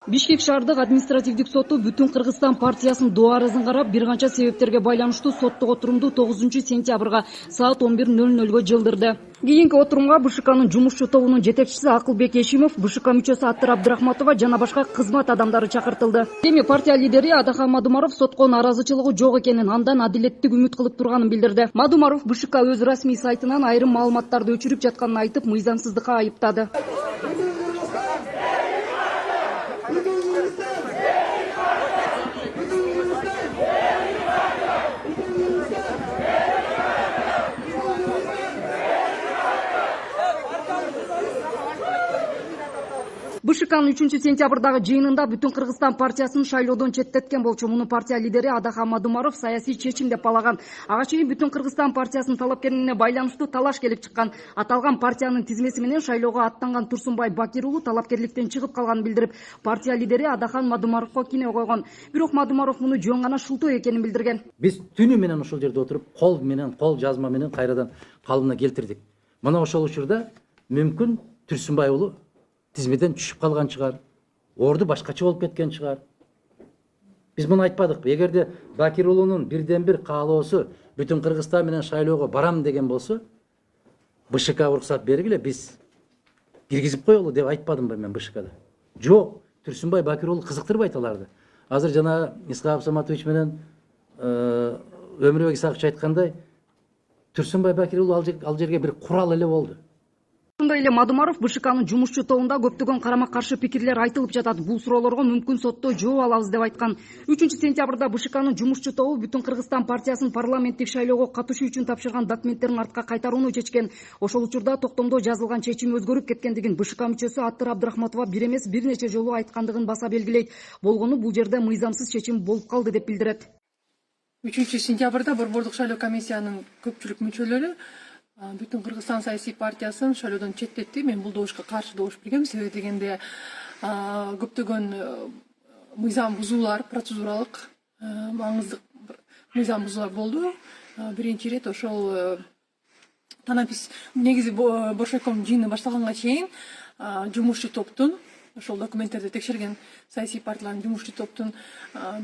Бишкек шаардык административдик соту Бүтүн Кыргызстан партиясынын доо арызын карап, бир канча себептерге байланыштуу соттук отурумду 9-сентябрга саат 11:00 жылдырды. Кийинки отурумга БШКнын жумушчу тобунун жетекчиси Акылбек Эшимов, БШК мүчөсү Аттыр Абдрахматова жана башка кызмат адамдары чакыртылды. Эми партия лидери Адахан Мадумаров сотко нааразычылыгы жок экенин, андан адилеттик үмүт кылып турганын билдирди. Мадумаров БШК өз расмий сайтынан айрым маалыматтарды өчүрүп жатканын айтып, мыйзамсыздыкка айыптады. БШКнын 3-сентябрдагы жыйынында Бүтүн Кыргызстан партиясынын шайлоодон четтеткен болчу. Муну партия лидери Адахан Мадумаров саясий чечим деп балаган. Ага чейин Бүтүн Кыргызстан партиясынын талапкерлигине байланыштуу талаш келип чыккан. Аталган партиянын тизмеси менен шайлоого аттанган Турсунбай Бакир уулу талапкерликтен чыгып калганын билдирип, партия лидери Адахан Мадумаровго кинөө койгон. Бирок Мадумаров муну жөн гана шылтоо экенин билдирген. Биз түнү менен ошол жерде отуруп, кол жазма менен кайрадан калыбына келтирдик. Мына ошол учурда мүмкүн Турсунбай уулу тизмеден түшүп калган чыгар, орду башкача болуп кеткен чыгар. Биз муну айтпадыкпы? Эгерде Бакир уулунун бирден бир каалоосу Бүтүн Кыргызстан менен шайлоого барам деген болсо, БШК уруксат бергиле, биз киргизип коелу деп айтпадымбы мен БШКда? Жок, Турсунбай Бакир уулу кызыктырбайт аларды. Азыр жана Исхак Саматович менен Өмүрбек Исакович айткандай, Турсунбай Бакир уулу ал жерге бир курал эле болду. Ошондой эле Мадумаров БШКнын жумушчу тобунда көптөгөн карама-каршы пикирлер айтылып жатат. Бул суроолорго мүмкүн сотто жооп алабыз деп айткан. 3-сентябрда БШКнын жумушчу тобу Бүтүн Кыргызстан партиясынын парламенттик шайлоого катышуу үчүн тапшырган документтерин артка кайтарууну чечкен. Ошол учурда токтомдо жазылган чечим өзгөрүп кеткендигин БШК мүчөсү Аттыр Абдрахматова бир эмес бир нече жолу айткандыгын баса белгилейт. Болгону бул жерде мыйзамсыз чечим болуп калды деп билдирет. 3-сентябрда Борбордук шайлоо комиссиянын көпчүлүк мүчөлөрү Бүтүн Кыргызстан саясий партиясын шайлоодон четтетти. Мен бул добушка каршы добуш бергем. Себеби дегенде көптөгөн мыйзам бузуулар, процедуралык маңыздык мыйзам бузуулар болду. Биринчи ирет ошол танапис негизи Боршайком жыйыны башталганга чейин жумушчу топтун ошол документтерди текшерген саясий партиялардын жумушчу топтун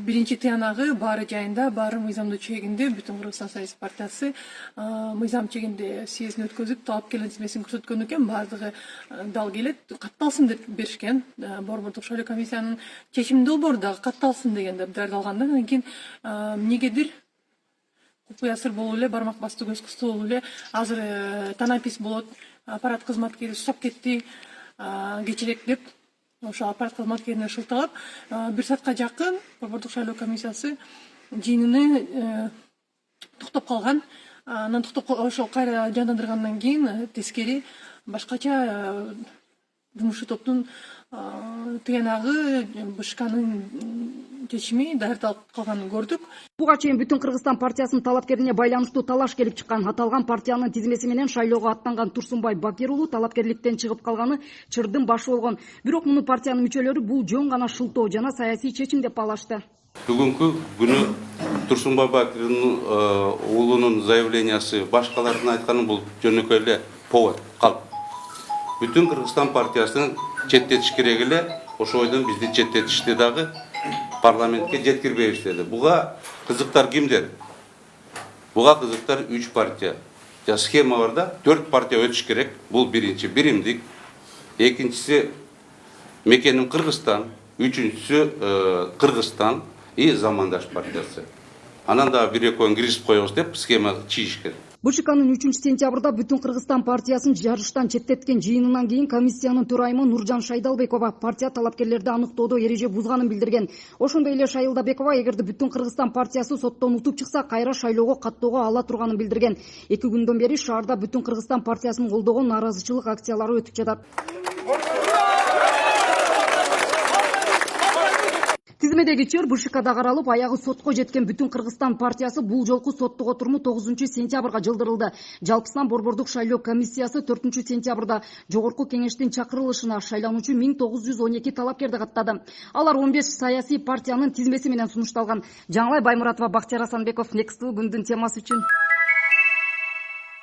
биринчи тыянагы баары жайында, баары мыйзамдуу чегинде Бүтүн Кыргызстан саясий партиясы мыйзам чегинде съездин өткөзүп, талапкерлердин тизмесин көрсөткөн экен, баардыгы дал келет, катталсын деп беришкен. Борбордук шайлоо комиссиянын чечими долбоору дагы катталсын дегенде даярдалганда, андан кийин эмнегедир купуя сыр болуп эле, бармак басты көз кысты болуп эле, азыр танапис болот, аппарат кызматкери сутап кетти, кечирек деп ошо аппарат кызматкерине шылталап, бир саатка жакын Борбордук шайлоо комиссиясы жыйынын токтоп калган. Анан ошол кайра жандандыргандан кийин тескери башкача жумушчу топтун тыянагы БШКнын чечими даярдалып калганын көрдүк. Буга чейин Бүтүн Кыргызстан партиясынын талапкерине байланыштуу талаш келип чыккан. Аталган партиянын тизмеси менен шайлоого аттанган Турсунбай Бакир уулу талапкерликтен чыгып калганы чырдын башы болгон. Бирок муну партиянын мүчөлөрү бул жөн гана шылтоо жана саясий чечим деп балашты. Бүгүнкү күнү Турсунбай Бакир уулунун заявлениясы башкалардын айтканы бул жөнөкөй эле повод калп. Бүтүн Кыргызстан партиясын четтетиш керек эле, ошойдон бизди четтетишти дагы парламентке жеткирбейбиз. Буга кызыктар кимдер? Буга кызыктар 3 партия. Схема бар да, 4 партия өтүш керек. Бул биринчи биримдик, экинчиси мекеним Кыргызстан, үчүнчүсү Кыргызстан и Замандаш партиясы. Анан дагы бир экөөнү киргизип коебуз деп схема чийишкен. БШКнын 3-сентябрда Бүтүн Кыргызстан партиясын жарыштан четтеткен жыйынынан кийин комиссиянын төрайымы Нуржан Шайдалбекова партия талапкерлерди аныктоодо эреже бузганын билдирген. Ошондой эле Шайдалбекова эгерде Бүтүн Кыргызстан партиясы соттон утуп чыкса, кайра шайлоого каттоого ала турганын билдирген. 2 күндөн бери шаарда Бүтүн Кыргызстан партиясын колдогон нааразычылык акциялары өтүп жатат. Тизмедеги чыр БШКда каралып, аягы сотко жеткен Бүтүн Кыргызстан партиясы бул жолку соттук отуруму 9-сентябрга жылдырылды. Жалпысынан Борбордук шайлоо комиссиясы 4-сентябрда жогорку кеңештин чакырылышына шайлануучу 1912 талапкерди каттады. Алар 15 саясий партиянын тизмеси менен сунушталган. Жаңылай Баймуратова, Бактияр Асанбеков, Next күндүн темасы үчүн.